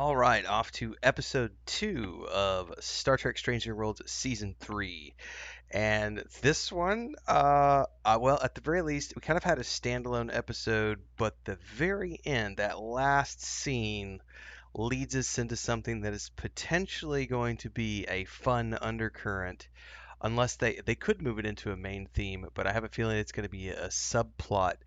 All right, off to episode 2 of Star Trek Strange New Worlds season 3. And this one, well, at the very least, we kind of had a standalone episode, but the very end, that last scene, leads us into something that is potentially going to be a fun undercurrent, unless they could move it into a main theme, but I have a feeling it's going to be a subplot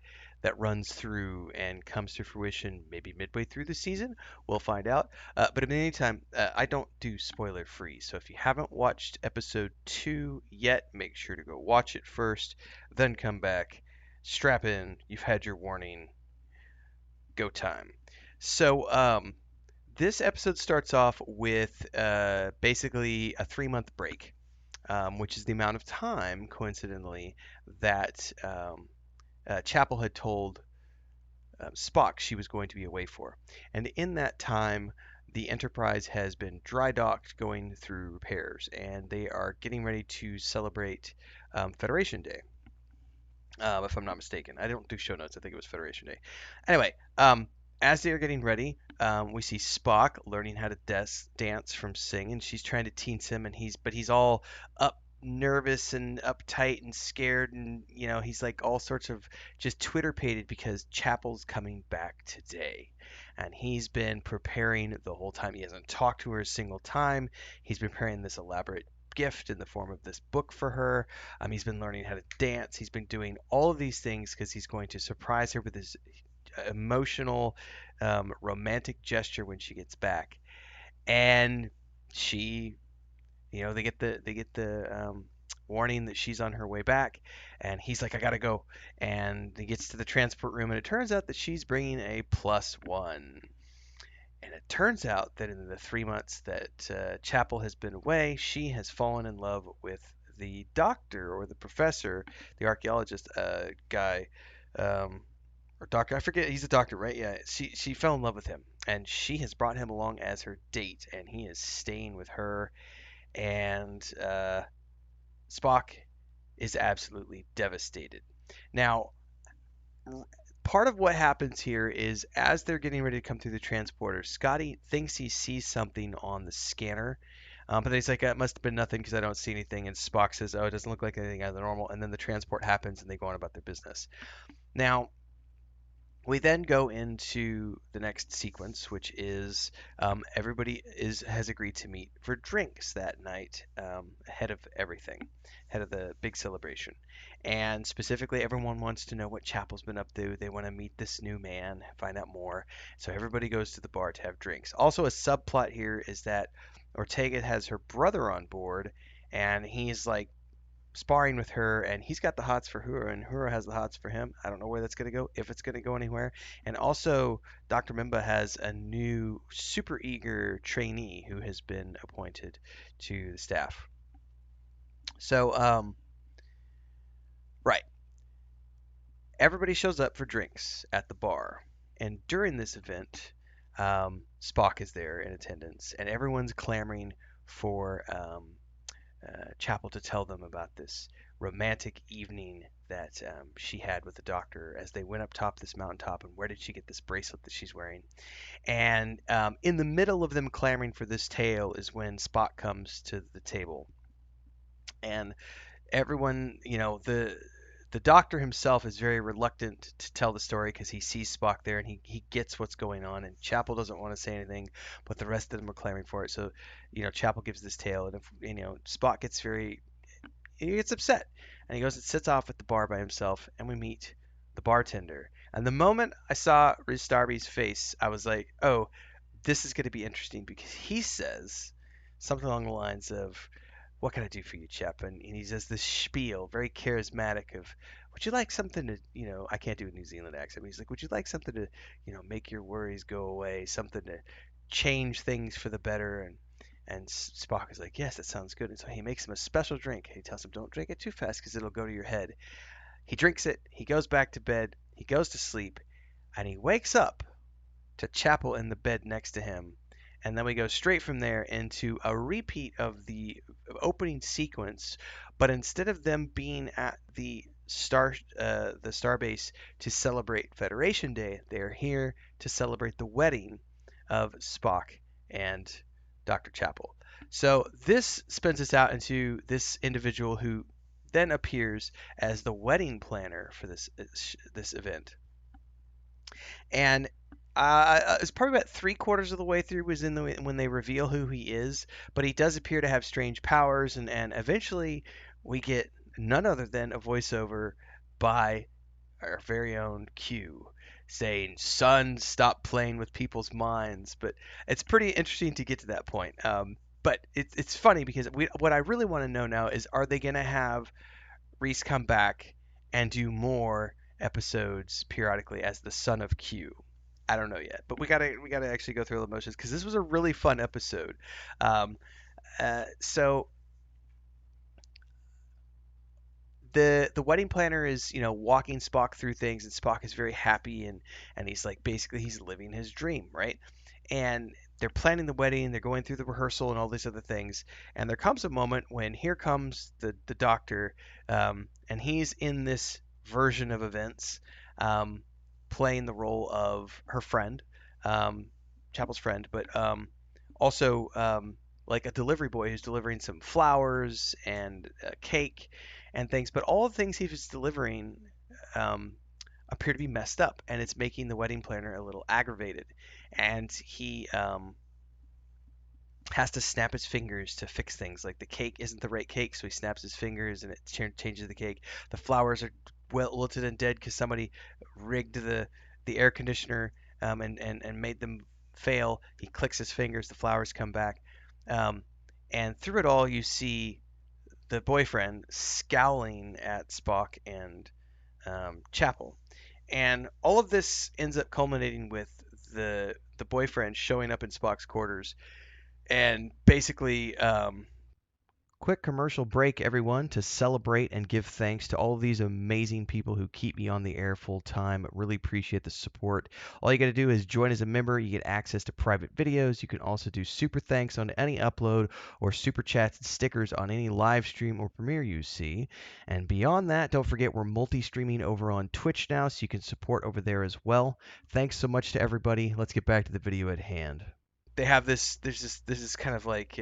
that runs through and comes to fruition maybe midway through the season. We'll find out. But in the meantime, I don't do spoiler free. So if you haven't watched episode 2 yet, make sure to go watch it first, then come back, strap in, you've had your warning, go time. So, this episode starts off with basically a 3-month break, which is the amount of time, coincidentally, that Chapel had told Spock she was going to be away for. And in that time, the Enterprise has been dry docked, going through repairs, and they are getting ready to celebrate Federation Day, if I'm not mistaken. I don't do show notes. I think it was Federation Day. Anyway, as they are getting ready, we see Spock learning how to dance from Sing, and she's trying to teach him, and he's all up nervous and uptight and scared, and he's like all sorts of just twitterpated because Chapel's coming back today. And he's been preparing the whole time. He hasn't talked to her a single time. He's been preparing this elaborate gift in the form of this book for her. He's been learning how to dance. He's been doing all of these things because he's going to surprise her with his emotional, romantic gesture when she gets back. And she, they get the warning that she's on her way back, and he's like, "I gotta go." And he gets to the transport room, and it turns out that she's bringing a +1. And it turns out that in the 3 months that Chapel has been away, she has fallen in love with the doctor or the professor, the archaeologist guy, um, or doctor. I forget. He's a doctor, right? Yeah. She fell in love with him, and she has brought him along as her date, and he is staying with her. And Spock is absolutely devastated. Now, part of what happens here is as they're getting ready to come through the transporter, Scotty thinks he sees something on the scanner, but he's like, "It must have been nothing because I don't see anything." And Spock says, "Oh, it doesn't look like anything out of the normal." And then the transport happens and they go on about their business. Now, we then go into the next sequence, which is everybody has agreed to meet for drinks that night, ahead of everything, ahead of the big celebration. And specifically, everyone wants to know what Chapel's been up to. They want to meet this new man, find out more. So everybody goes to the bar to have drinks. Also, a subplot here is that Ortega has her brother on board, and he's like sparring with her, and he's got the hots for Hura, and Hura has the hots for him. I don't know where that's going to go, if it's going to go anywhere. And also, Dr. Mimba has a new super eager trainee who has been appointed to the staff. So, right, everybody shows up for drinks at the bar, and during this event, Spock is there in attendance, and everyone's clamoring for Chapel to tell them about this romantic evening that she had with the doctor as they went up top this mountaintop, and where did she get this bracelet that she's wearing. And in the middle of them clamoring for this tale is when Spock comes to the table, and everyone, the doctor himself is very reluctant to tell the story because he sees Spock there, and he gets what's going on, and Chapel doesn't want to say anything, but the rest of them are clamoring for it. So, Chapel gives this tale, and if, Spock he gets upset, and he goes and sits off at the bar by himself, and we meet the bartender. And the moment I saw Rhys Darby's face, I was like, oh, this is going to be interesting because he says something along the lines of, "What can I do for you, Chap?" And he says this spiel, very charismatic, of, "Would you like something to, I can't do a New Zealand accent, but he's like, would you like something to, make your worries go away, something to change things for the better?" And Spock is like, "Yes, that sounds good." And so he makes him a special drink. He tells him, "Don't drink it too fast because it'll go to your head." He drinks it. He goes back to bed. He goes to sleep, and he wakes up to Chapel in the bed next to him. And then we go straight from there into a repeat of the opening sequence, but instead of them being at the starbase to celebrate Federation Day, they're here to celebrate the wedding of Spock and Dr. Chapel. So this spins us out into this individual who then appears as the wedding planner for this event. And it's probably about three-quarters of the way through was in when they reveal who he is, but he does appear to have strange powers, and eventually we get none other than a voiceover by our very own Q saying, "Son, stop playing with people's minds." But it's pretty interesting to get to that point. But it's funny because what I really want to know now is, are they going to have Reese come back and do more episodes periodically as the son of Q? I don't know yet, but we gotta actually go through the motions because this was a really fun episode. Um, so the wedding planner is walking Spock through things, and Spock is very happy, and he's like basically he's living his dream, right? And they're planning the wedding, they're going through the rehearsal and all these other things, and there comes a moment when here comes the doctor, and he's in this version of events, um, playing the role of her friend, um, Chapel's friend, but also like a delivery boy who's delivering some flowers and a cake and things, but all the things he was delivering um, appear to be messed up, and it's making the wedding planner a little aggravated. And he has to snap his fingers to fix things. Like the cake isn't the right cake, so he snaps his fingers and it changes the cake. The flowers are wilted and dead because somebody rigged the air conditioner and made them fail. He clicks his fingers, the flowers come back. Um, and through it all, you see the boyfriend scowling at Spock and Chapel. And all of this ends up culminating with the boyfriend showing up in Spock's quarters and basically quick commercial break, everyone, to celebrate and give thanks to all of these amazing people who keep me on the air full time. Really appreciate the support. All you got to do is join as a member. You get access to private videos. You can also do super thanks on any upload or super chats and stickers on any live stream or premiere you see. And beyond that, don't forget we're multi-streaming over on Twitch now, so you can support over there as well. Thanks so much to everybody. Let's get back to the video at hand. They have this is kind of like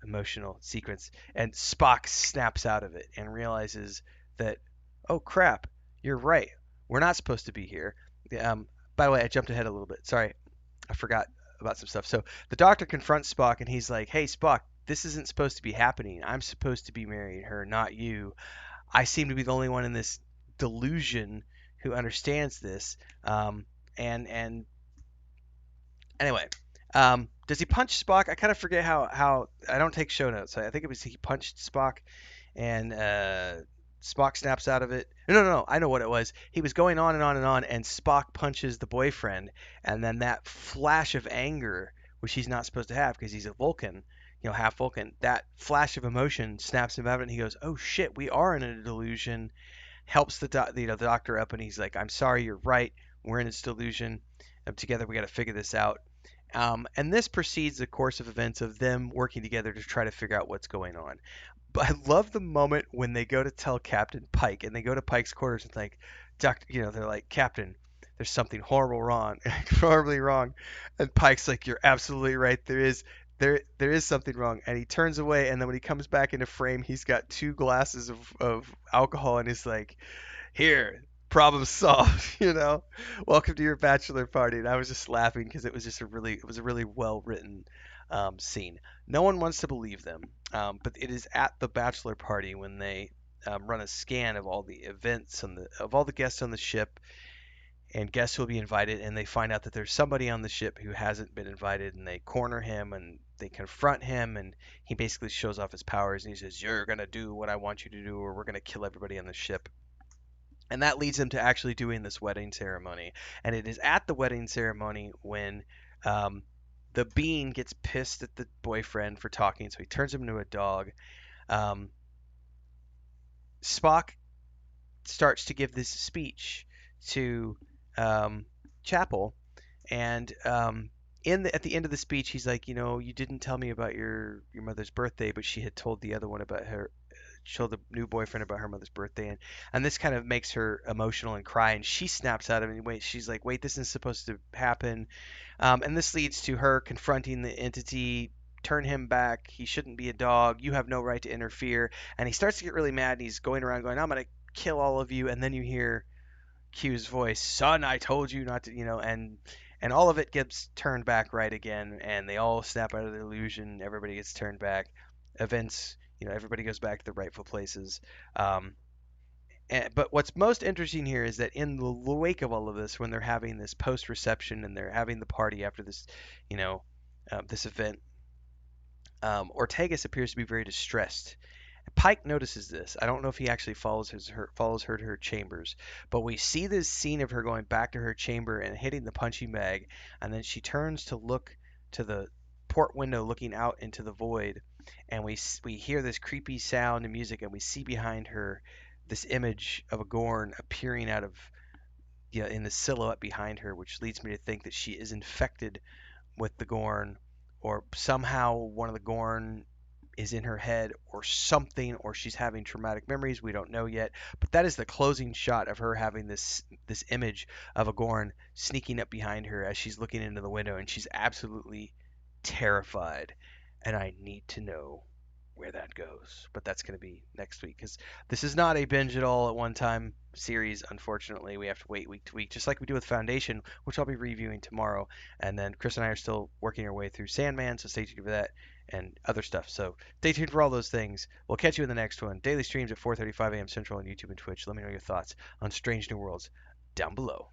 emotional sequence, and Spock snaps out of it and realizes that, oh crap, you're right. We're not supposed to be here. Um, by the way, I jumped ahead a little bit. Sorry, I forgot about some stuff. So the doctor confronts Spock, and he's like, "Hey, Spock, this isn't supposed to be happening. I'm supposed to be marrying her, not you. I seem to be the only one in this delusion who understands this." And anyway, does he punch Spock? I kind of forget how I don't take show notes. I think it was he punched Spock, and Spock snaps out of it. No. I know what it was. He was going on and on and on, and Spock punches the boyfriend, and then that flash of anger, which he's not supposed to have because he's a Vulcan, half Vulcan. That flash of emotion snaps him out of it, and he goes, "Oh shit, we are in a delusion." Helps the doctor up, and he's like, "I'm sorry, you're right. We're in this delusion. Together, we got to figure this out." And this precedes the course of events of them working together to try to figure out what's going on. But I love the moment when they go to tell Captain Pike, and they go to Pike's quarters and like, Doctor, they're like, "Captain, there's something horrible wrong, horribly wrong," and Pike's like, "You're absolutely right. There is something wrong," and he turns away, and then when he comes back into frame, he's got two glasses of alcohol, and he's like, "Here, problem solved." Welcome to your bachelor party. And I was just laughing because it was a really well written scene. No one wants to believe them, but it is at the bachelor party when they run a scan of all the events of all the guests on the ship and guests who will be invited, and they find out that there's somebody on the ship who hasn't been invited, and they corner him and they confront him, and he basically shows off his powers, and he says, "You're gonna do what I want you to do, or we're gonna kill everybody on the ship." And that leads him to actually doing this wedding ceremony. And it is at the wedding ceremony when um, the bean gets pissed at the boyfriend for talking, so he turns him into a dog. Um, Spock starts to give this speech to um, Chapel, and at the end of the speech, he's like, "You didn't tell me about your mother's birthday, but she had told the other one about told the new boyfriend about her mother's birthday, and this kind of makes her emotional and cry, and she snaps out of it. Wait, she's like, wait, this isn't supposed to happen. And this leads to her confronting the entity. Turn him back. He shouldn't be a dog. You have no right to interfere. And he starts to get really mad, and he's going around going, I'm gonna kill all of you. And then you hear Q's voice, son, I told you not to, and all of it gets turned back right again, and they all snap out of the illusion. Everybody gets turned back. Events, everybody goes back to their rightful places. Um, but what's most interesting here is that in the wake of all of this, when they're having this post reception and they're having the party after this, you know, this event, Ortegas appears to be very distressed. Pike notices this. I don't know if he actually follows her to her chambers, but we see this scene of her going back to her chamber and hitting the punching bag, and then she turns to look to the port window, looking out into the void, and we hear this creepy sound and music, and we see behind her this image of a Gorn appearing out of in the silhouette behind her, which leads me to think that she is infected with the Gorn, or somehow one of the Gorn is in her head or something, or she's having traumatic memories. We don't know yet, but that is the closing shot of her having this image of a Gorn sneaking up behind her as she's looking into the window, and she's absolutely terrified. And I need to know where that goes, but that's going to be next week because this is not a binge it all at one time series. Unfortunately, we have to wait week to week, just like we do with Foundation, which I'll be reviewing tomorrow. And then Chris and I are still working our way through Sandman, so stay tuned for that and other stuff. So stay tuned for all those things. We'll catch you in the next one. Daily streams at 4:35 a.m. Central on YouTube and Twitch. Let me know your thoughts on Strange New Worlds down below.